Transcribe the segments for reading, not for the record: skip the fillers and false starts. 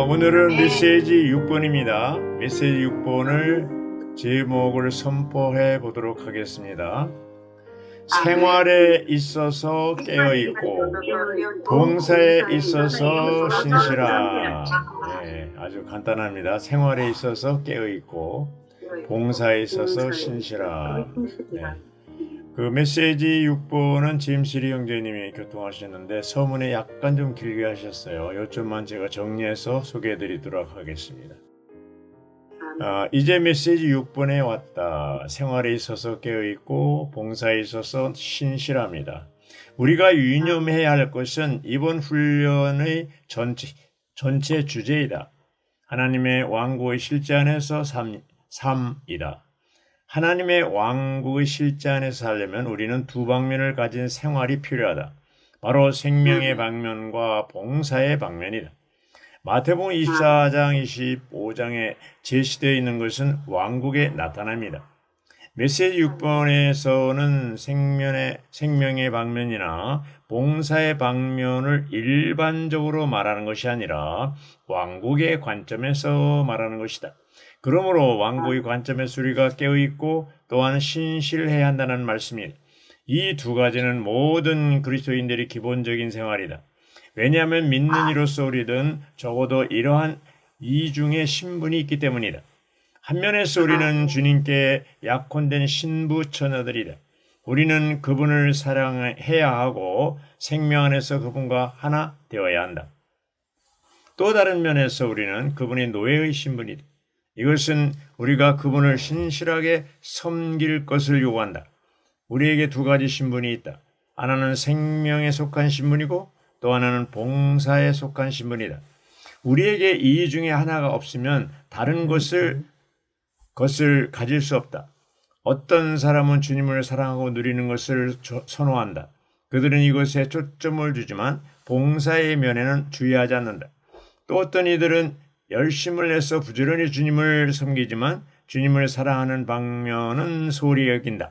오늘은 메시지 6번입니다. 메시지 6번을 제목을 선포해 보도록 하겠습니다. 생활에 있어서 깨어있고 봉사에 있어서 신실한. 네, 아주 간단합니다. 생활에 있어서 깨어있고 봉사에 있어서 신실한. 네. 그 메시지 6번은 짐시리 형제님이 교통하셨는데 서문에 약간 좀 길게 하셨어요. 요점만 제가 정리해서 소개해 드리도록 하겠습니다. 이제 메시지 6번에 왔다. 생활에 있어서 깨어있고 봉사에 있어서 신실합니다. 우리가 유념해야 할 것은 이번 훈련의 전체 주제이다. 하나님의 왕국의 실제 안에서 삶이다. 하나님의 왕국의 실제 안에서 살려면 우리는 두 방면을 가진 생활이 필요하다. 바로 생명의 방면과 봉사의 방면이다. 마태복음 24장, 25장에 제시되어 있는 것은 왕국의 나타납니다. 메시지 6번에서는 생명의 방면이나 봉사의 방면을 일반적으로 말하는 것이 아니라 왕국의 관점에서 말하는 것이다. 그러므로 왕국의 관점에서 우리가 깨어있고 또한 신실해야 한다는 말씀이다. 이 두 가지는 모든 그리스도인들의 기본적인 생활이다. 왜냐하면 믿는 이로서 우리는 적어도 이러한 이중의 신분이 있기 때문이다. 한면에서 우리는 주님께 약혼된 신부 처녀들이다. 우리는 그분을 사랑해야 하고 생명 안에서 그분과 하나 되어야 한다. 또 다른 면에서 우리는 그분의 노예의 신분이다. 이것은 우리가 그분을 신실하게 섬길 것을 요구한다. 우리에게 두 가지 신분이 있다. 하나는 생명에 속한 신분이고 또 하나는 봉사에 속한 신분이다. 우리에게 이 중에 하나가 없으면 다른 것을 가질 수 없다. 어떤 사람은 주님을 사랑하고 누리는 것을 선호한다. 그들은 이것에 초점을 두지만 봉사의 면에는 주의하지 않는다. 또 어떤 이들은 열심을 내서 부지런히 주님을 섬기지만 주님을 사랑하는 방면은 소홀히 여긴다.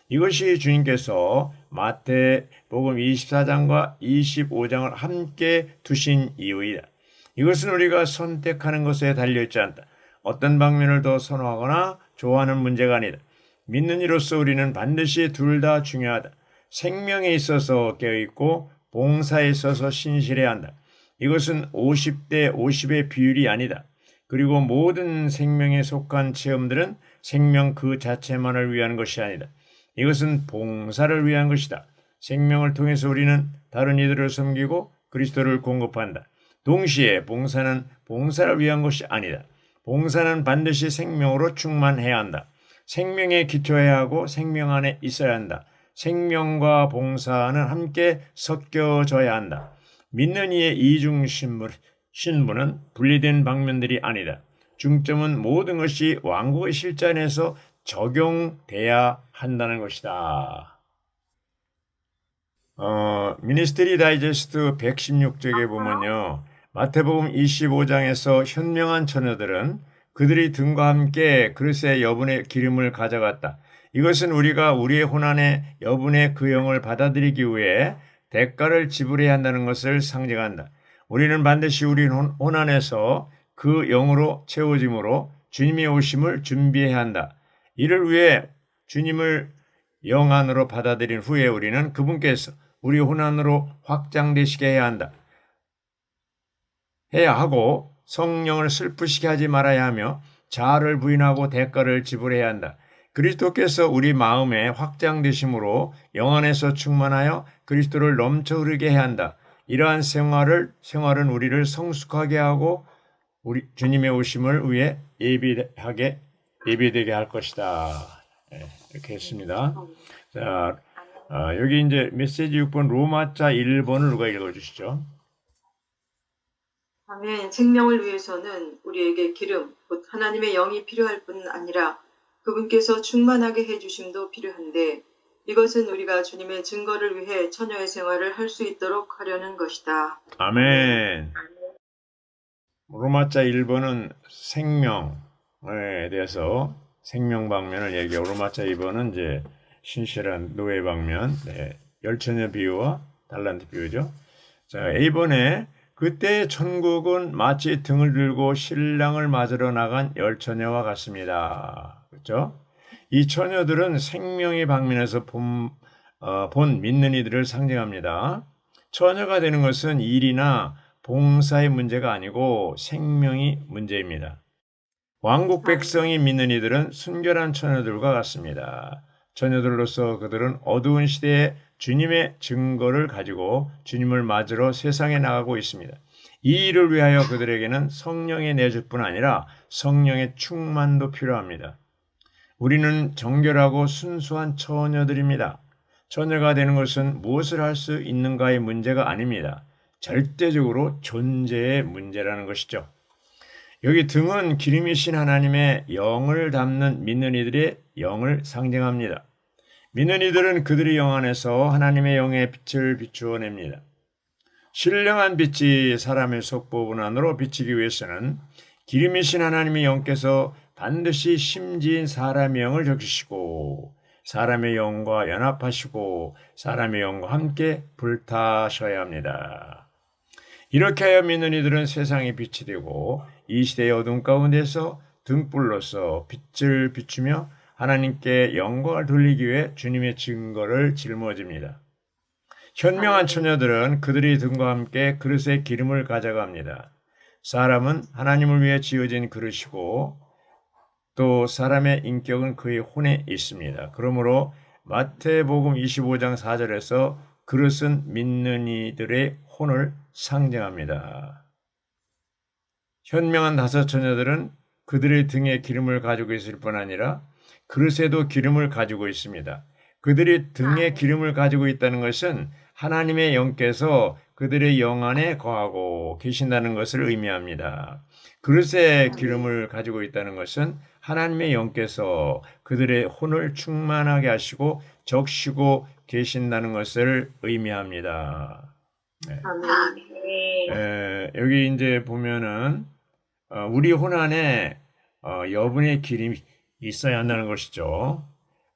이것이 주님께서 마태복음 24장과 25장을 함께 두신 이유이다. 이것은 우리가 선택하는 것에 달려있지 않다. 어떤 방면을 더 선호하거나 좋아하는 문제가 아니다. 믿는 이로서 우리는 반드시 둘 다 중요하다. 생명에 있어서 깨어있고 봉사에 있어서 신실해야 한다. 이것은 50대 50의 비율이 아니다. 그리고 모든 생명에 속한 체험들은 생명 그 자체만을 위한 것이 아니다. 이것은 봉사를 위한 것이다. 생명을 통해서 우리는 다른 이들을 섬기고 그리스도를 공급한다. 동시에 봉사는 봉사를 위한 것이 아니다. 봉사는 반드시 생명으로 충만해야 한다. 생명에 기초해야 하고 생명 안에 있어야 한다. 생명과 봉사는 함께 섞여져야 한다. 믿는 이의 이중 신분은 분리된 방면들이 아니다. 중점은 모든 것이 왕국의 실제 안에서 적용돼야 한다는 것이다. 미니스트리 다이제스트 116쪽에 보면요. 마태복음 25장에서 현명한 처녀들은 그들이 등과 함께 그릇에 여분의 기름을 가져갔다. 이것은 우리가 우리의 혼안에 여분의 그 영을 받아들이기 위해 대가를 지불해야 한다는 것을 상징한다. 우리는 반드시 우리 혼안에서 그 영으로 채워짐으로 주님의 오심을 준비해야 한다. 이를 위해 주님을 영 안으로 받아들인 후에 우리는 그분께서 우리 혼안으로 확장되시게 해야 하고 성령을 슬프시게 하지 말아야 하며 자아를 부인하고 대가를 지불해야 한다. 그리스도께서 우리 마음에 확장되심으로 영 안에서 충만하여 그리스도를 넘쳐 흐르게 해야 한다. 이러한 생활은 우리를 성숙하게 하고 우리 주님의 오심을 위해 예비되게 할 것이다. 이렇게 했습니다. 자, 여기 이제 메시지 6번 로마자 1번을 누가 읽어주시죠? 아멘. 생명을 위해서는 우리에게 기름, 곧 하나님의 영이 필요할 뿐 아니라 그분께서 충만하게 해주심도 필요한데 이것은 우리가 주님의 증거를 위해 처녀의 생활을 할 수 있도록 하려는 것이다. 아멘. 로마자 1번은 생명에 대해서 생명 방면을 얘기하고 로마자 2번은 이제 신실한 노예 방면, 열처녀 비유와 달란트 비유죠. 자, A번에 그때 천국은 마치 등을 들고 신랑을 맞으러 나간 열 처녀와 같습니다. 그렇죠? 이 처녀들은 생명의 방면에서 본 믿는 이들을 상징합니다. 처녀가 되는 것은 일이나 봉사의 문제가 아니고 생명이 문제입니다. 왕국 백성이 믿는 이들은 순결한 처녀들과 같습니다. 처녀들로서 그들은 어두운 시대에 주님의 증거를 가지고 주님을 맞으러 세상에 나가고 있습니다. 이 일을 위하여 그들에게는 성령의 내주뿐 아니라 성령의 충만도 필요합니다. 우리는 정결하고 순수한 처녀들입니다. 처녀가 되는 것은 무엇을 할 수 있는가의 문제가 아닙니다. 절대적으로 존재의 문제라는 것이죠. 여기 등은 기름이신 하나님의 영을 담는 믿는 이들의 영을 상징합니다. 믿는 이들은 그들의 영 안에서 하나님의 영의 빛을 비추어냅니다. 신령한 빛이 사람의 속보분 안으로 비치기 위해서는 기름이신 하나님의 영께서 반드시 심지인 사람의 영을 적시시고 사람의 영과 연합하시고 사람의 영과 함께 불타셔야 합니다. 이렇게 하여 믿는 이들은 세상의 빛이 되고 이 시대의 어둠 가운데서 등불로서 빛을 비추며 하나님께 영광을 돌리기 위해 주님의 증거를 짊어집니다. 현명한 처녀들은 그들의 등과 함께 그릇에 기름을 가져갑니다. 사람은 하나님을 위해 지어진 그릇이고 또 사람의 인격은 그의 혼에 있습니다. 그러므로 마태복음 25장 4절에서 그릇은 믿는 이들의 혼을 상징합니다. 현명한 다섯 처녀들은 그들의 등에 기름을 가지고 있을 뿐 아니라 그릇에도 기름을 가지고 있습니다. 그들이 등에 기름을 가지고 있다는 것은 하나님의 영께서 그들의 영 안에 거하고 계신다는 것을 의미합니다. 그릇에 기름을 가지고 있다는 것은 하나님의 영께서 그들의 혼을 충만하게 하시고 적시고 계신다는 것을 의미합니다. 네. 여기 이제 보면은 우리 혼 안에 여분의 기름이 있어야 한다는 것이죠.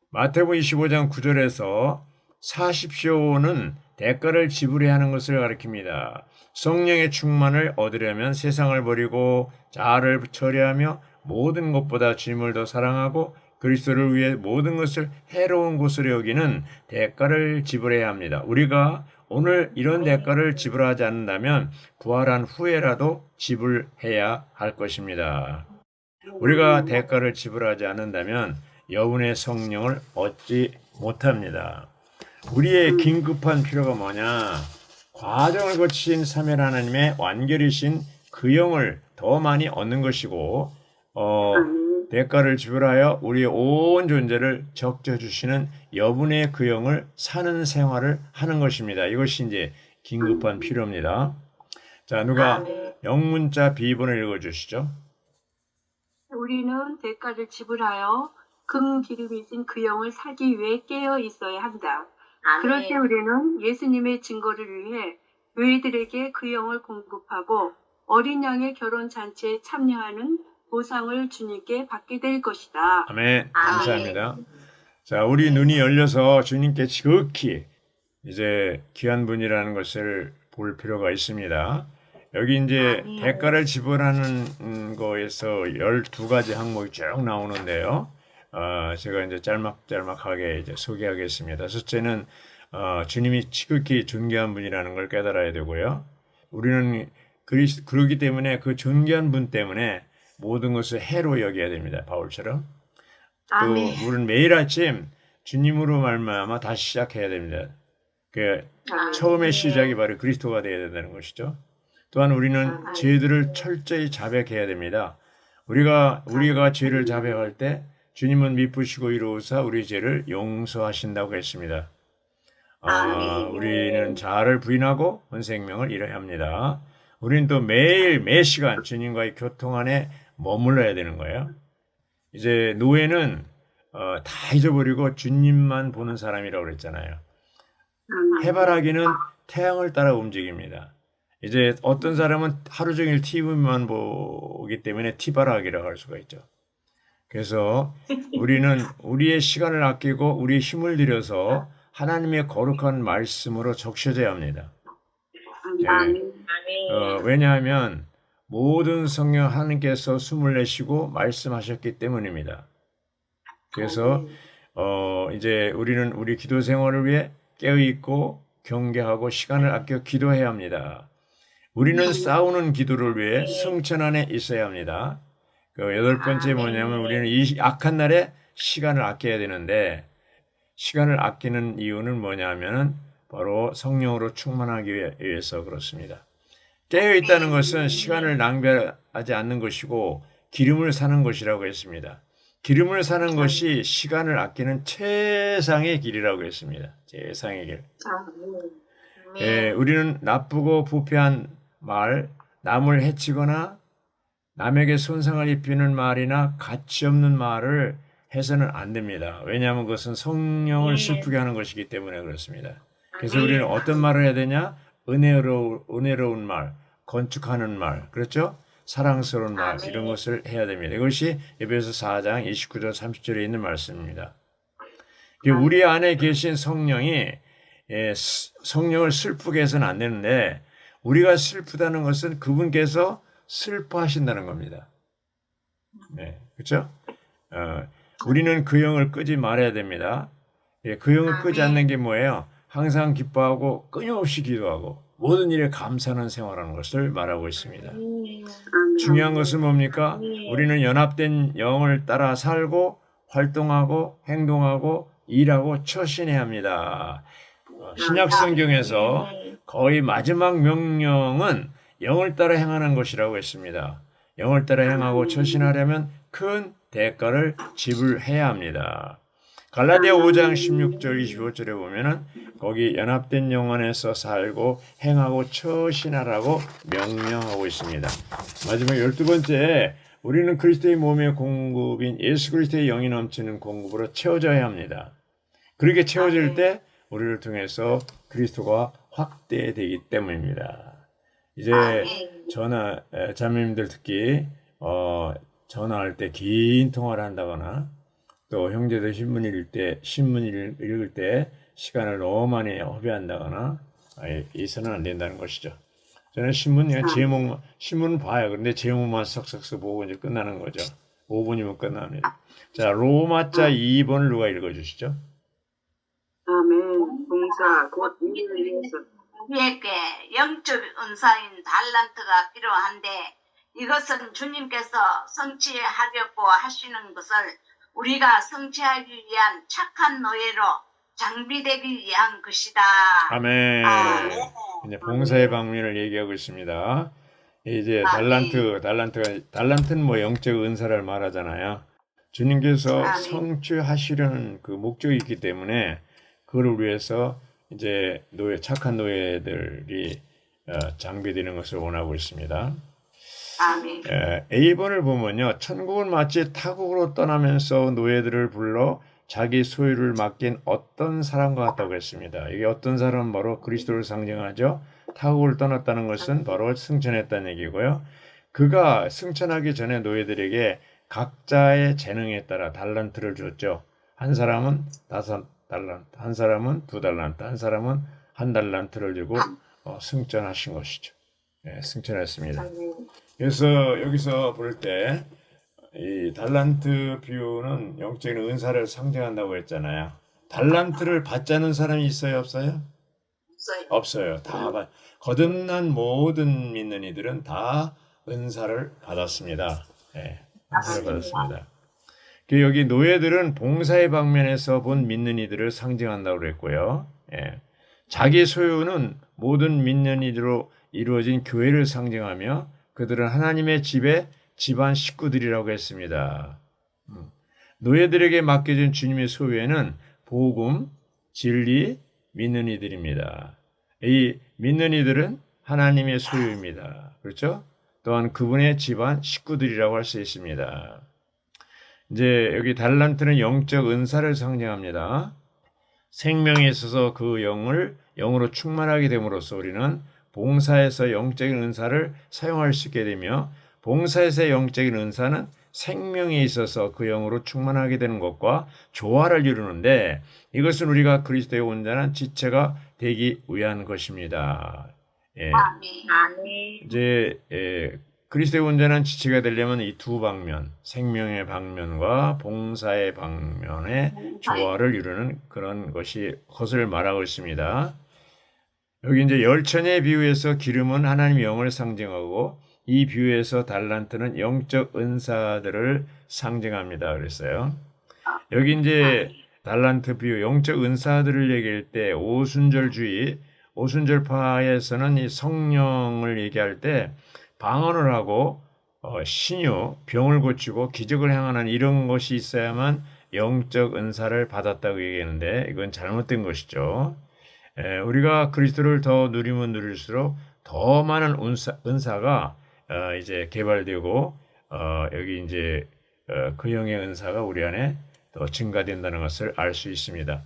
마태복음 25장 9절에서 사십시오는 대가를 지불해야 하는 것을 가리킵니다. 성령의 충만을 얻으려면 세상을 버리고 자아를 처리하며 모든 것보다 주님을 더 사랑하고 그리스도를 위해 모든 것을 해로운 것으로 여기는 대가를 지불해야 합니다. 우리가 오늘 이런 대가를 지불하지 않는다면 부활한 후에라도 지불해야 할 것입니다. 우리가 대가를 지불하지 않는다면 여분의 성령을 얻지 못합니다. 우리의 긴급한 필요가 뭐냐? 과정을 거친 삼위 하나님의 완결이신 그 영을 더 많이 얻는 것이고 대가를 지불하여 우리의 온 존재를 적셔주시는 여분의 그 영을 사는 생활을 하는 것입니다. 이것이 이제 긴급한 필요입니다. 자, 누가 영문자 비번을 읽어주시죠? 우리는 대가를 지불하여 금 기름이신 그 영을 사기 위해 깨어 있어야 한다. 그럴 때 우리는 예수님의 증거를 위해 교회들에게 그 영을 공급하고 어린 양의 결혼 잔치에 참여하는 보상을 주님께 받게 될 것이다. 아멘. 감사합니다. 자, 우리 눈이 열려서 주님께 지극히 이제 귀한 분이라는 것을 볼 필요가 있습니다. 여기 이제 대가를 지불하는 거에서 12가지 항목이 쭉 나오는데요. 제가 이제 짤막짤막하게 이제 소개하겠습니다. 첫째는 주님이 지극히 존귀한 분이라는 걸 깨달아야 되고요. 우리는 그러기 때문에 그 존귀한 분 때문에 모든 것을 해로 여겨야 됩니다. 바울처럼. 또 우리는 매일 아침 주님으로 말미암아 다시 시작해야 됩니다. 그 처음의 시작이 바로 그리스도가 되어야 된다는 것이죠. 또한 우리는 죄들을 철저히 자백해야 됩니다. 우리가 죄를 자백할 때 주님은 미쁘시고 이로우사 우리 죄를 용서하신다고 했습니다. 우리는 자아를 부인하고 본 생명을 잃어야 합니다. 우리는 또 매일 매 시간 주님과의 교통 안에 머물러야 되는 거예요. 이제 노예는 다 잊어버리고 주님만 보는 사람이라고 그랬잖아요. 해바라기는 태양을 따라 움직입니다. 이제 어떤 사람은 하루 종일 TV만 보기 때문에 티바라기라고 할 수가 있죠. 그래서 우리는 우리의 시간을 아끼고 우리의 힘을 들여서 하나님의 거룩한 말씀으로 적셔져야 합니다. 왜냐하면 모든 성령 하나님께서 숨을 내쉬고 말씀하셨기 때문입니다. 그래서 이제 우리는 우리 기도 생활을 위해 깨어 있고 경계하고 시간을 아껴 기도해야 합니다. 우리는 싸우는 기도를 위해 성천 안에 있어야 합니다. 그 여덟 번째 뭐냐면 우리는 이 악한 날에 시간을 아껴야 되는데 시간을 아끼는 이유는 뭐냐면은 바로 성령으로 충만하기 위해서 그렇습니다. 깨어 있다는 것은 시간을 낭비하지 않는 것이고 기름을 사는 것이라고 했습니다. 기름을 사는 것이 시간을 아끼는 최상의 길이라고 했습니다. 최상의 길. 우리는 나쁘고 부패한 말, 남을 해치거나 남에게 손상을 입히는 말이나 가치 없는 말을 해서는 안 됩니다. 왜냐하면 그것은 성령을 슬프게 하는 것이기 때문에 그렇습니다. 그래서 우리는 어떤 말을 해야 되냐? 은혜로운 말, 건축하는 말, 그렇죠? 사랑스러운 말, 이런 것을 해야 됩니다. 이것이 에베소 4장 29절 30절에 있는 말씀입니다. 우리 안에 계신 성령이 성령을 슬프게 해서는 안 되는데 우리가 슬프다는 것은 그분께서 슬퍼하신다는 겁니다. 네, 그렇죠? 우리는 그 영을 끄지 말아야 됩니다. 그 영을 끄지 않는 게 뭐예요? 항상 기뻐하고 끊임없이 기도하고 모든 일에 감사하는 생활하는 것을 말하고 있습니다. 중요한 것은 뭡니까? 우리는 연합된 영을 따라 살고 활동하고 행동하고 일하고 처신해야 합니다. 신약 성경에서 거의 마지막 명령은 영을 따라 행하는 것이라고 했습니다. 영을 따라 행하고 처신하려면 큰 대가를 지불해야 합니다. 갈라디아 5장 16절 25절에 보면은 거기 연합된 영 안에서 살고 행하고 처신하라고 명령하고 있습니다. 마지막 12번째, 우리는 그리스도의 몸의 공급인 예수 그리스도의 영이 넘치는 공급으로 채워져야 합니다. 그렇게 채워질 때 우리를 통해서 그리스도가 확대되기 때문입니다. 이제 자매님들 특히 전화할 때 긴 통화를 한다거나 또 형제들 신문 읽을 때 시간을 너무 많이 허비한다거나 있어는 안 된다는 것이죠. 저는 신문은 봐요. 그런데 제목만 싹싹 보고 이제 끝나는 거죠. 5분이면 끝납니다. 자, 로마자 2번을 누가 읽어주시죠? 아멘. 봉사 곧 일을 위해서 우리에게 영적 은사인 달란트가 필요한데 이것은 주님께서 성취하려고 하시는 것을 우리가 성취하기 위한 착한 노예로 장비되기 위한 것이다. 아멘. 이제 봉사의 방면을 얘기하고 있습니다. 이제 달란트는 뭐 영적 은사를 말하잖아요. 주님께서 성취하시려는 그 목적이 있기 때문에 그를 위해서 이제 착한 노예들이 장비되는 것을 원하고 있습니다. A번을 보면요. 천국은 마치 타국으로 떠나면서 노예들을 불러 자기 소유를 맡긴 어떤 사람과 같다고 했습니다. 이게 어떤 사람은 바로 그리스도를 상징하죠. 타국을 떠났다는 것은 바로 승천했다는 얘기고요. 그가 승천하기 전에 노예들에게 각자의 재능에 따라 달란트를 줬죠. 한 사람은 5달란트, 한 사람은 2달란트, 한 사람은 1달란트를 주고 승천하신 것이죠. 승천했습니다. 그래서 여기서 볼 때 이 달란트 비유는 영적인 은사를 상징한다고 했잖아요. 달란트를 받지 않은 사람이 있어요, 없어요? 없어요. 다 거듭난 모든 믿는 이들은 다 은사를 받았습니다. 은사를 받았습니다. 여기 노예들은 봉사의 방면에서 본 믿는 이들을 상징한다고 그랬고요. 자기 소유는 모든 믿는 이들로 이루어진 교회를 상징하며 그들은 하나님의 집안 식구들이라고 했습니다. 노예들에게 맡겨진 주님의 소유에는 복음, 진리, 믿는 이들입니다. 이 믿는 이들은 하나님의 소유입니다. 그렇죠? 또한 그분의 집안 식구들이라고 할 수 있습니다. 이제 여기 달란트는 영적 은사를 상징합니다. 생명에 있어서 그 영으로 충만하게 됨으로써 우리는 봉사에서 영적인 은사를 사용할 수 있게 되며 봉사에서의 영적인 은사는 생명에 있어서 그 영으로 충만하게 되는 것과 조화를 이루는데 이것은 우리가 그리스도의 온전한 지체가 되기 위한 것입니다. 예. 아멘. 이제 그리스도의 온전한 지체가 되려면 이 두 방면, 생명의 방면과 봉사의 방면의 조화를 이루는 그런 것을 말하고 있습니다. 여기 이제 열천의 비유에서 기름은 하나님의 영을 상징하고 이 비유에서 달란트는 영적 은사들을 상징합니다. 그랬어요. 여기 이제 달란트 비유, 영적 은사들을 얘기할 때 오순절파에서는 이 성령을 얘기할 때 방언을 하고 신유, 병을 고치고 기적을 행하는 이런 것이 있어야만 영적 은사를 받았다고 얘기하는데 이건 잘못된 것이죠. 우리가 그리스도를 더 누리면 누릴수록 더 많은 은사가 이제 개발되고 여기 이제 그 영의 은사가 우리 안에 더 증가된다는 것을 알 수 있습니다.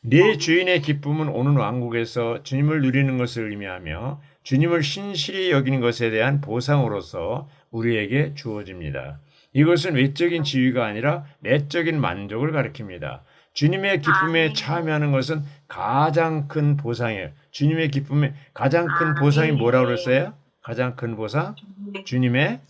네 주인의 기쁨은 오는 왕국에서 주님을 누리는 것을 의미하며 주님을 신실히 여기는 것에 대한 보상으로서 우리에게 주어집니다. 이것은 외적인 지위가 아니라 내적인 만족을 가리킵니다. 주님의 기쁨에 참여하는 것은 가장 큰 보상이에요. 주님의 기쁨에 가장 큰 보상이 뭐라고 그랬어요? 가장 큰 보상? 주님의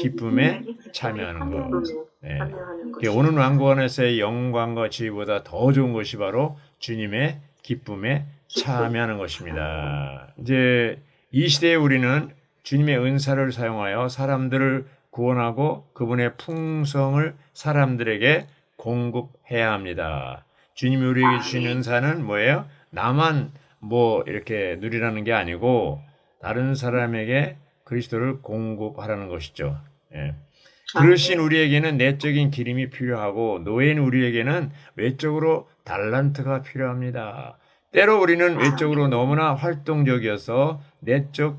기쁨에 참여하는 것. 네. 참여하는 것이 오는 왕국 안에서의 영광과 지위보다 더 좋은 것이 바로 주님의 기쁨에 참여하는 것입니다. 이제 이 시대에 우리는 주님의 은사를 사용하여 사람들을 구원하고 그분의 풍성을 사람들에게 공급해야 합니다. 주님이 우리에게 주신 은사는 뭐예요? 나만 뭐 이렇게 누리라는 게 아니고 다른 사람에게 그리스도를 공급하라는 것이죠. 예. 그러신 우리에게는 내적인 기름이 필요하고 노예인 우리에게는 외적으로 달란트가 필요합니다. 때로 우리는 외적으로 너무나 활동적이어서 내적인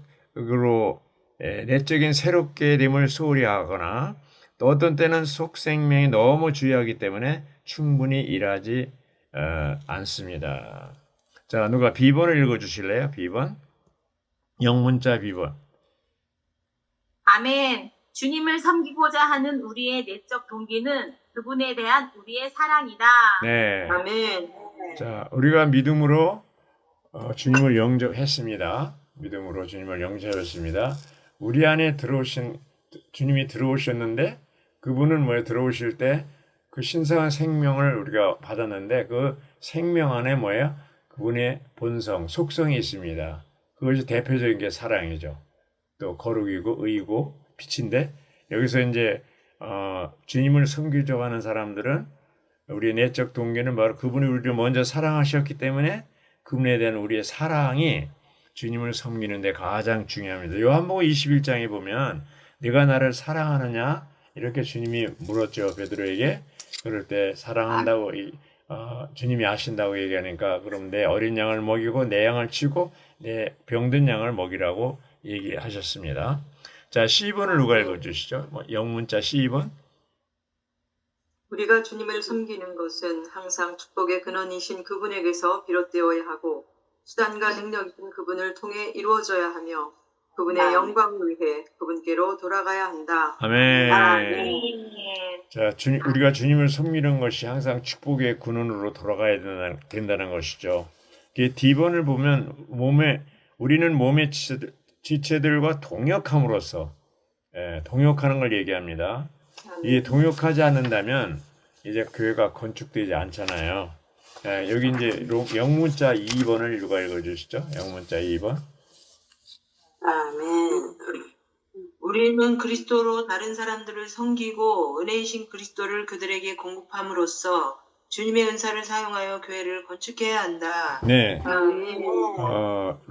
새롭게 됨을 소홀히 하거나 또 어떤 때는 속생명이 너무 주요하기 때문에 충분히 일하지 않습니다. 자, 누가 B번을 읽어주실래요? B번. 영문자 B번. 아멘. 주님을 섬기고자 하는 우리의 내적 동기는 그분에 대한 우리의 사랑이다. 네. 아멘. 자, 우리가 믿음으로 주님을 영접했습니다. 믿음으로 주님을 영접했습니다. 우리 안에 주님이 들어오셨는데 그분은 뭐에 들어오실 때 그 신성한 생명을 우리가 받았는데 그 생명 안에 뭐예요? 그분의 본성, 속성이 있습니다. 그것이 대표적인 게 사랑이죠. 또 거룩이고 의이고 빛인데 여기서 이제 주님을 섬기려고 하는 사람들은 우리의 내적 동기는 바로 그분이 우리를 먼저 사랑하셨기 때문에 그분에 대한 우리의 사랑이 주님을 섬기는 데 가장 중요합니다. 요한복음 21장에 보면 네가 나를 사랑하느냐 이렇게 주님이 물었죠. 베드로에게. 그럴 때 사랑한다고 주님이 아신다고 얘기하니까 그럼 내 어린 양을 먹이고 내 양을 치고 내 병든 양을 먹이라고 얘기하셨습니다. 자, C번을 누가 읽어주시죠? 영문자 C번. 우리가 주님을 섬기는 것은 항상 축복의 근원이신 그분에게서 비롯되어야 하고 수단과 능력이신 그분을 통해 이루어져야 하며 그분의 영광을 위해 그분께로 돌아가야 한다. 아멘. 아멘. 자, 우리가 주님을 섬기는 것이 항상 축복의 근원으로 돌아가야 된다는 것이죠. D번을 보면 우리는 몸의 지체들과 동역함으로써 동역하는 걸 얘기합니다. 이 동역하지 않는다면 이제 교회가 건축되지 않잖아요. 여기 이제 영문자 2번을 누가 읽어주시죠? 영문자 2번. 아멘. 우리는 그리스도로 다른 사람들을 섬기고 은혜이신 그리스도를 그들에게 공급함으로써 주님의 은사를 사용하여 교회를 건축해야 한다. 네. 아멘.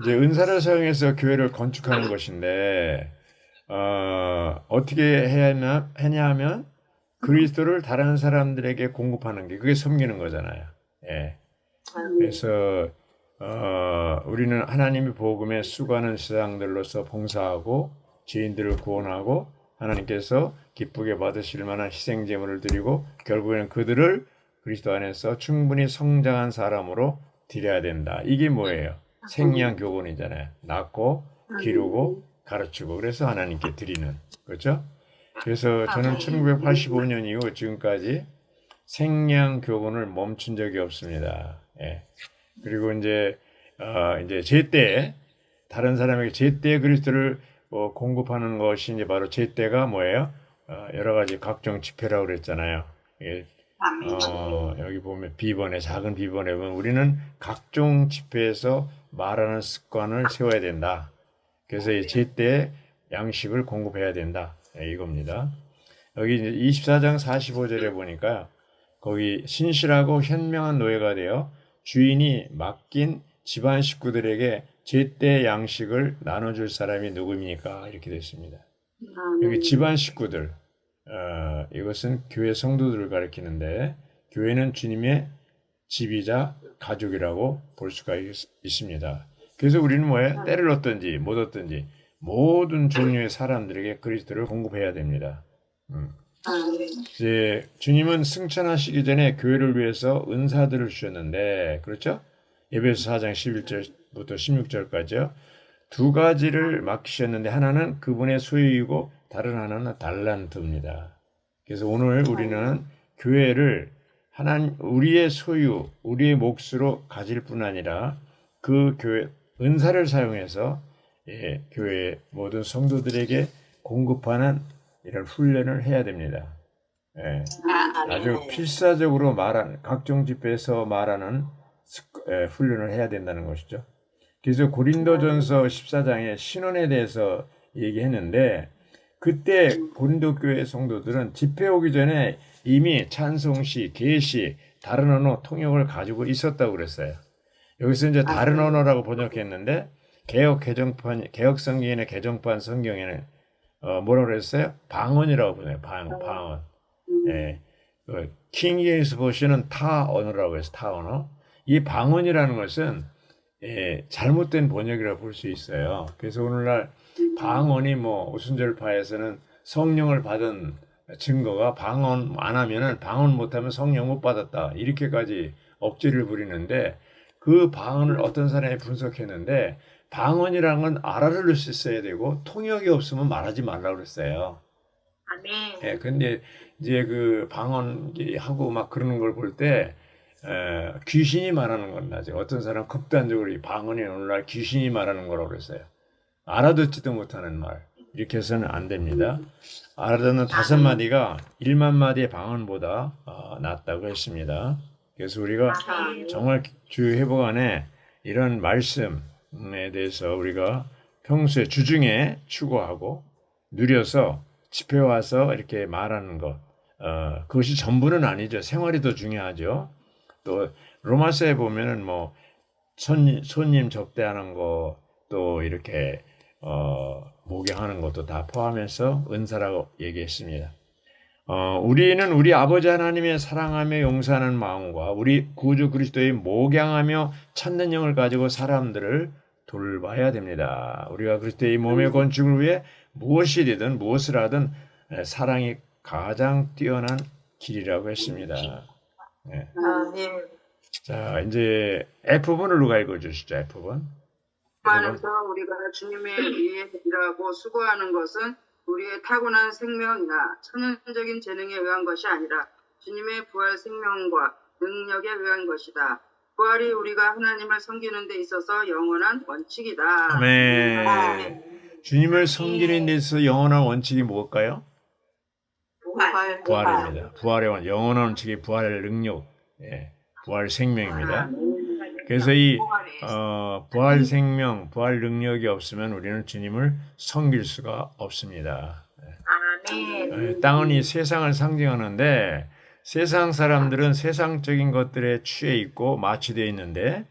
이제 은사를 사용해서 교회를 건축하는 것인데 어떻게 해야 하면 그리스도를 다른 사람들에게 공급하는 게 그게 섬기는 거잖아요. 예. 그래서 우리는 하나님의 복음에 수고하는 세상들로서 봉사하고 죄인들을 구원하고 하나님께서 기쁘게 받으실 만한 희생 제물을 드리고 결국에는 그들을 그리스도 안에서 충분히 성장한 사람으로 드려야 된다. 이게 뭐예요? 생량 교훈이잖아요. 낳고 기르고 가르치고 그래서 하나님께 드리는 그렇죠? 그래서 저는 1985년 이후 지금까지 생량 교훈을 멈춘 적이 없습니다. 예. 그리고 이제 제 때 다른 사람에게 제때 그리스도를 공급하는 것이 이제 바로 제때가 뭐예요? 여러 가지 각종 집회라고 그랬잖아요. 예, 여기 보면 비번에 작은 비번에 보면 우리는 각종 집회에서 말하는 습관을 세워야 된다. 그래서 이 제때 양식을 공급해야 된다. 예, 이겁니다. 여기 이제 24장 45절에 보니까 거기 신실하고 현명한 노예가 되어 주인이 맡긴 집안 식구들에게 제때 양식을 나눠줄 사람이 누구입니까? 이렇게 됐습니다. 여기 집안 식구들, 이것은 교회 성도들을 가리키는데 교회는 주님의 집이자 가족이라고 볼 수가 있습니다. 그래서 우리는 뭐예요? 때를 얻든지 못 얻든지 모든 종류의 사람들에게 그리스도를 공급해야 됩니다. 이제 주님은 승천하시기 전에 교회를 위해서 은사들을 주셨는데, 그렇죠? 에베소 4장 11절부터 16절까지요. 두 가지를 맡기셨는데 하나는 그분의 소유이고 다른 하나는 달란트입니다. 그래서 오늘 우리는 교회를 우리의 소유, 우리의 몫으로 가질 뿐 아니라 그 교회 은사를 사용해서 교회 모든 성도들에게 공급하는 이런 훈련을 해야 됩니다. 아주 필사적으로 말하는 각종 집회에서 말하는 훈련을 해야 된다는 것이죠. 그래서 고린도전서 14장에 신원에 대해서 얘기했는데 그때 고린도 교회 성도들은 집회 오기 전에 이미 찬송시, 계시, 다른 언어 통역을 가지고 있었다고 그랬어요. 여기서 이제 다른 언어라고 번역했는데 개혁 성경의 개정판 성경에는 뭐라고 그랬어요? 방언이라고 보내요. 방언. 예. 킹 제임스 버전은 타 언어라고 해서 타 언어. 이 방언이라는 것은 잘못된 번역이라고 볼 수 있어요. 그래서 오늘날 방언이 오순절파에서는 성령을 받은 증거가 방언 안 하면은 방언 못하면 성령 못 받았다. 이렇게까지 억지를 부리는데 그 방언을 어떤 사람이 분석했는데 방언이라는 건 알아들을 수 있어야 되고 통역이 없으면 말하지 말라고 그랬어요. 아멘. 예, 근데 이제 그 방언하고 막 그러는 걸 볼 때 귀신이 말하는 건 나죠. 어떤 사람 극단적으로 이 방언이 오늘날 귀신이 말하는 거라고 그랬어요. 알아듣지도 못하는 말. 이렇게 해서는 안 됩니다. 알아듣는 5마디가 1만 마디의 방언보다 낫다고 했습니다. 그래서 우리가 정말 주 회복 안에 이런 말씀에 대해서 우리가 평소에 주중에 추구하고 누려서 집회 와서 이렇게 말하는 것, 그것이 전부는 아니죠. 생활이 더 중요하죠. 또 로마서에 보면은 손님 접대하는 거, 또 이렇게 목양하는 것도 다 포함해서 은사라고 얘기했습니다. 우리는 우리 아버지 하나님의 사랑하며 용서하는 마음과 우리 구주 그리스도의 목양하며 찾는 영을 가지고 사람들을 돌봐야 됩니다. 우리가 그리스도의 몸의 건축을 위해 무엇이든 무엇을 하든 사랑이 가장 뛰어난 길이라고 했습니다. 네. 자, 이제 F번을 누가 읽어주시죠? F번. 안에서 우리가 주님의 위해 일하고 수고하는 것은 우리의 타고난 생명이나 천연적인 재능에 의한 것이 아니라 주님의 부활 생명과 능력에 의한 것이다. 부활이 우리가 하나님을 섬기는 데 있어서 영원한 원칙이다. 아멘. 주님을 섬기는 데 있어서 영원한 원칙이 뭘까요? 부활입니다. 부활의 영원한 원칙이 부활 능력, 부활 생명입니다. 그래서 이 부활 생명, 부활 능력이 없으면 우리는 주님을 섬길 수가 없습니다. 아멘. 땅은 이 세상을 상징하는데 세상 사람들은 세상적인 것들에 취해 있고 마취되어 있는데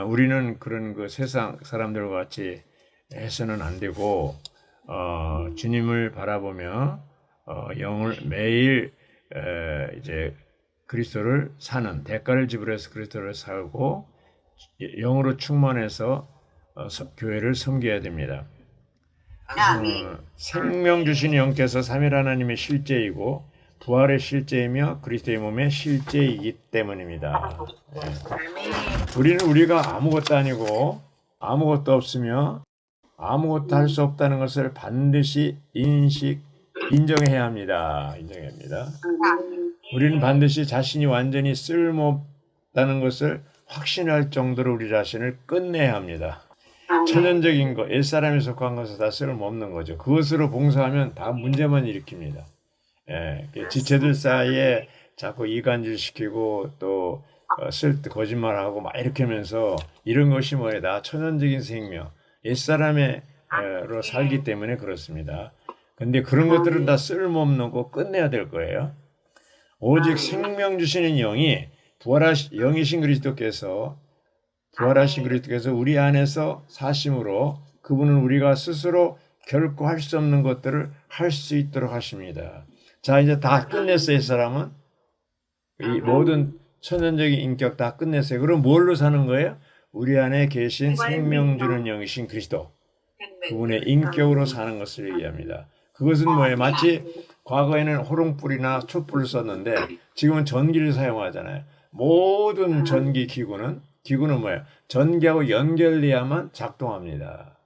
우리는 그런 그 세상 사람들과 같이 해서는 안 되고 주님을 바라보며 영을 매일 이제 그리스도를 사는 대가를 지불해서 그리스도를 살고 영으로 충만해서 교회를 섬겨야 됩니다. 생명 주신 영께서 삼일 하나님의 실제이고 부활의 실제이며 그리스도의 몸의 실제이기 때문입니다. 우리는 우리가 아무것도 아니고 아무것도 없으며 아무것도 할 수 없다는 것을 반드시 인정해야 합니다. 인정해야 합니다. 우리는 반드시 자신이 완전히 쓸모없다는 것을 확신할 정도로 우리 자신을 끝내야 합니다. 천연적인 거, 옛사람에 속한 것은 다 쓸모없는 거죠. 그것으로 봉사하면 다 문제만 일으킵니다. 예, 지체들 사이에 자꾸 이간질 시키고 또 거짓말하고 막 이렇게 하면서 이런 것이 뭐예요? 다 천연적인 생명, 옛사람으로 살기 때문에 그렇습니다. 근데 그런 것들은 다 쓸모없는 거 끝내야 될 거예요. 오직 생명 주시는 영이 영이신 그리스도께서 부활하신 그리스도께서 우리 안에서 사심으로 그분은 우리가 스스로 결코 할 수 없는 것들을 할 수 있도록 하십니다. 자, 이제 다 끝냈어요, 이 사람은. 이 모든 천연적인 인격 다 끝냈어요. 그럼 뭘로 사는 거예요? 우리 안에 계신 생명 주는 영이신 그리스도. 그분의 인격으로 사는 것을 얘기합니다. 그것은 뭐예요? 마치 과거에는 호롱불이나 촛불을 썼는데 지금은 전기를 사용하잖아요. 모든 전기 기구는 뭐예요? 전기하고 연결돼야만 작동합니다.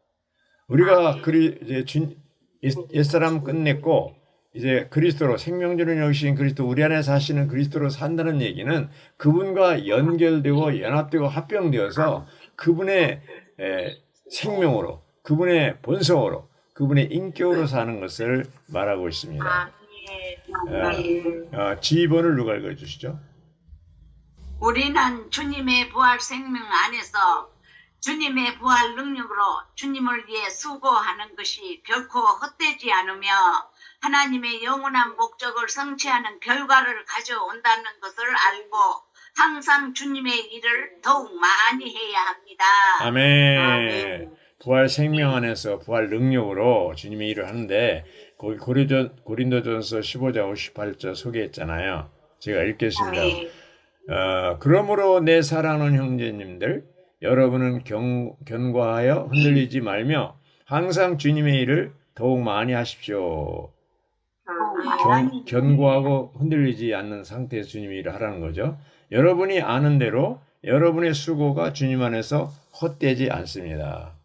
우리가 이제 옛사람 끝냈고 이제 그리스도로 생명 주는 영이신 그리스도 우리 안에 사시는 그리스도로 산다는 얘기는 그분과 연결되고 연합되고 합병되어서 그분의 생명으로 그분의 본성으로 그분의 인격으로 사는 것을 말하고 있습니다. 지휘번을 누가 읽어주시죠? 우리는 주님의 부활 생명 안에서 주님의 부활 능력으로 주님을 위해 수고하는 것이 결코 헛되지 않으며 하나님의 영원한 목적을 성취하는 결과를 가져온다는 것을 알고 항상 주님의 일을 더욱 많이 해야 합니다. 아멘. 부활 생명 안에서 부활 능력으로 주님의 일을 하는데 거기 고린도전서 15장 58절 소개했잖아요. 제가 읽겠습니다. 그러므로 내 사랑하는 형제님들 여러분은 견고하여 흔들리지 말며 항상 주님의 일을 더욱 많이 하십시오. 견고하고 흔들리지 않는 상태에서 주님의 일을 하라는 거죠. 여러분이 아는 대로 여러분의 수고가 주님 안에서 헛되지 않습니다.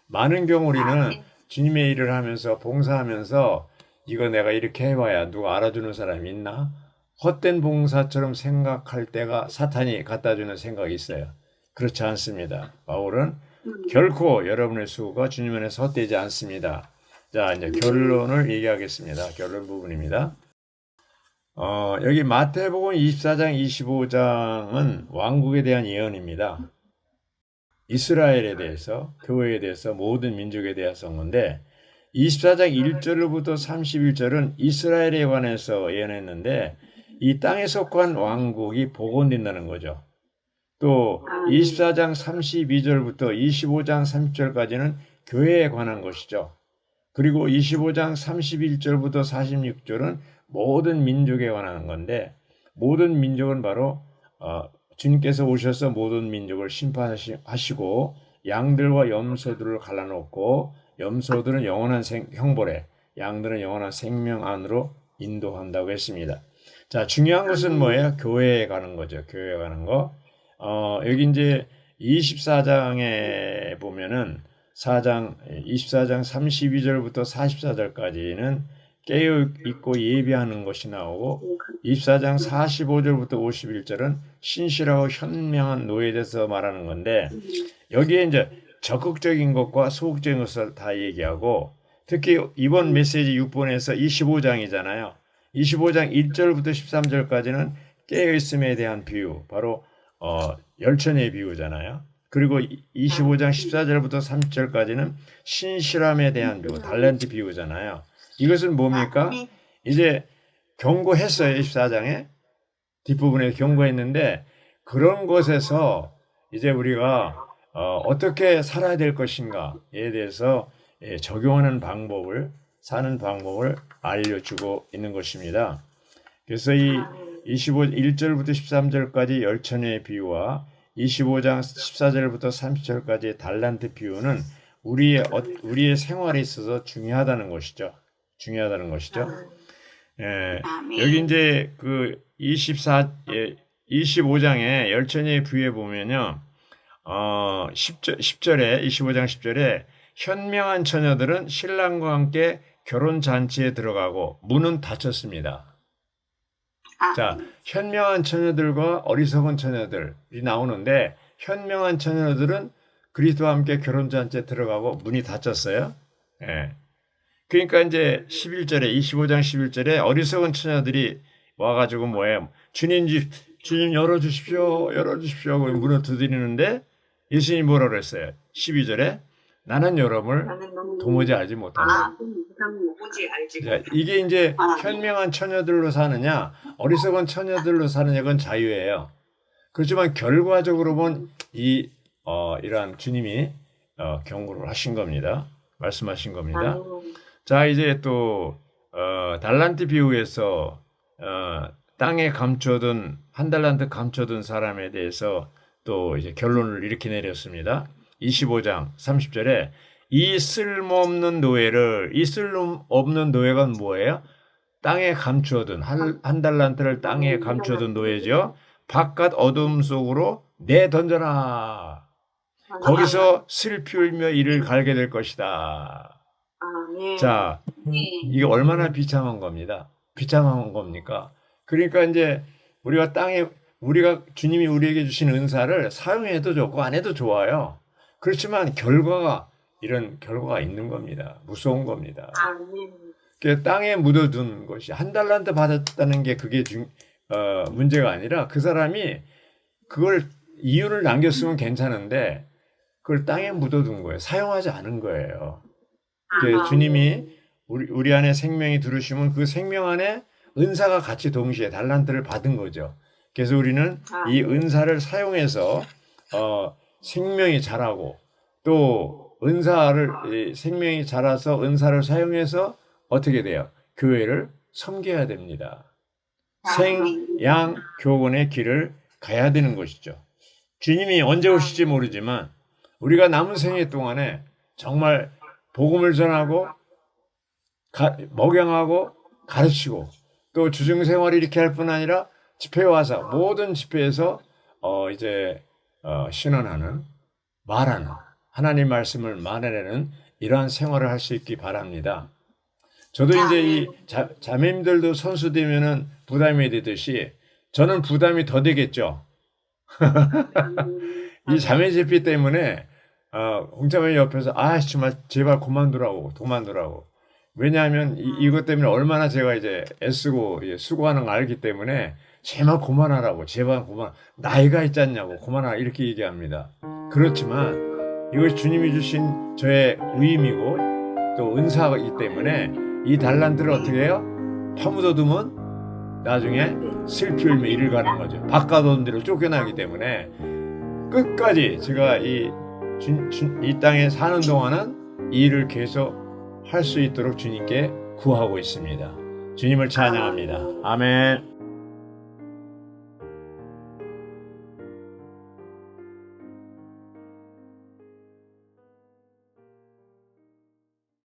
많은 경우 우리는 주님의 일을 하면서 봉사하면서 이거 내가 이렇게 해봐야 누가 알아주는 사람이 있나? 헛된 봉사처럼 생각할 때가 사탄이 갖다주는 생각이 있어요. 그렇지 않습니다. 바울은 결코 여러분의 수고가 주님 안에서 헛되지 않습니다. 자, 이제 결론을 얘기하겠습니다. 결론 부분입니다. 여기 마태복음 24장, 25장은 왕국에 대한 예언입니다. 이스라엘에 대해서, 교회에 대해서, 모든 민족에 대해서 한 건데 24장 1절부터 31절은 이스라엘에 관해서 예언했는데 이 땅에 속한 왕국이 복원된다는 거죠. 또 24장 32절부터 25장 30절까지는 교회에 관한 것이죠. 그리고 25장 31절부터 46절은 모든 민족에 관한 건데 모든 민족은 바로 주님께서 오셔서 모든 민족을 심판하시고 양들과 염소들을 갈라놓고 염소들은 영원한 형벌에 양들은 영원한 생명 안으로 인도한다고 했습니다. 자, 중요한 것은 뭐예요? 교회에 가는 거죠. 교회에 가는 거. 여기 이제 24장에 보면은 24장 32절부터 44절까지는 깨어있고 예비하는 것이 나오고 24장 45절부터 51절은 신실하고 현명한 노예에 대해서 말하는 건데 여기에 이제 적극적인 것과 소극적인 것을 다 얘기하고 특히 이번 메시지 6번에서 25장이잖아요. 25장 1절부터 13절까지는 깨어있음에 대한 비유, 바로 열천의 비유잖아요. 그리고 25장 14절부터 30절까지는 신실함에 대한 비유, 달란트 비유잖아요. 이것은 뭡니까? 이제 경고했어요. 24장에 뒷부분에 경고했는데 그런 것에서 이제 우리가 어떻게 살아야 될 것인가에 대해서 적용하는 방법을, 사는 방법을 알려주고 있는 것입니다. 그래서 이 1절부터 13절까지 열천의 비유와 25장 14절부터 30절까지의 달란트 비유는 우리의 생활에 있어서 중요하다는 것이죠. 여기 이제 그 25장의 열천의 비유에 보면요. 10절에 25장 10절에 현명한 처녀들은 신랑과 함께 결혼 잔치에 들어가고 문은 닫혔습니다. 자, 현명한 처녀들과 어리석은 처녀들이 나오는데 현명한 처녀들은 그리스도와 함께 결혼잔치에 들어가고 문이 닫혔어요. 예. 그러니까 이제 11절에 25장 11절에 어리석은 처녀들이 와가지고 뭐예요? 주님 열어주십시오. 열어주십시오. 하고 문을 두드리는데 예수님이 뭐라 그랬어요? 12절에 나는 여러분을 나는 너무 도무지 알지 못한다. 자, 이게 이제 현명한 처녀들로 사느냐 어리석은 처녀들로 사느냐 그건 자유예요. 그렇지만 결과적으로 보면 이러한 주님이 경고를 하신 겁니다. 말씀하신 겁니다. 자, 이제 또 달란트 비유에서 땅에 감춰둔 한 달란트 감춰둔 사람에 대해서 또 이제 결론을 이렇게 내렸습니다. 25장 30절에 이 쓸모없는 노예가 뭐예요? 땅에 감춰둔 한 달란트를 땅에 감춰둔 노예죠. 바깥 어둠 속으로 내던져라. 거기서 슬피 울며 이를 갈게 될 것이다. 아멘. 자, 이게 얼마나 비참한 겁니다. 비참한 겁니까? 그러니까 이제 우리가 주님이 우리에게 주신 은사를 사용해도 좋고 안 해도 좋아요. 그렇지만 이런 결과가 있는 겁니다. 무서운 겁니다. 아멘. 그 땅에 묻어둔 것이 한 달란트 받았다는 게 그게 문제가 아니라 그 사람이 그걸 이유를 남겼으면 괜찮은데 그걸 땅에 묻어둔 거예요. 사용하지 않은 거예요. 주님이 우리 안에 생명이 들으시면 그 생명 안에 은사가 같이 동시에 달란트를 받은 거죠. 그래서 우리는 이 은사를 사용해서 생명이 자라고 또 생명이 자라서 은사를 사용해서 어떻게 돼요? 교회를 섬겨야 됩니다. 생양 교훈의 길을 가야 되는 것이죠. 주님이 언제 오실지 모르지만 우리가 남은 생애 동안에 정말 복음을 전하고 목양하고 가르치고 또 주중생활을 이렇게 할 뿐 아니라 집회에 와서 모든 집회에서 신원하는 말하는 하나님 말씀을 말해내는 이러한 생활을 할 수 있기 바랍니다. 저도 이제 이 자매님들도 선수 되면은 부담이 되듯이 저는 부담이 더 되겠죠. 이 자매 집회 때문에 홍자매 옆에서 정말 제발 그만두라고. 왜냐하면 이것 때문에 얼마나 제가 이제 애쓰고 수고하는 걸 알기 때문에 제발 그만하라고. 제발 그만. 나이가 있지 않냐고. 그만하라 이렇게 얘기합니다. 그렇지만 이것이 주님이 주신 저의 의임이고 또 은사이기 때문에 이 달란트를 어떻게 해요? 파묻어두면 나중에 슬피 울며 이를 가는 거죠. 바깥 온들을 쫓겨나기 때문에 끝까지 제가 이 땅에 사는 동안은 이 일을 계속 할 수 있도록 주님께 구하고 있습니다. 주님을 찬양합니다. 아멘.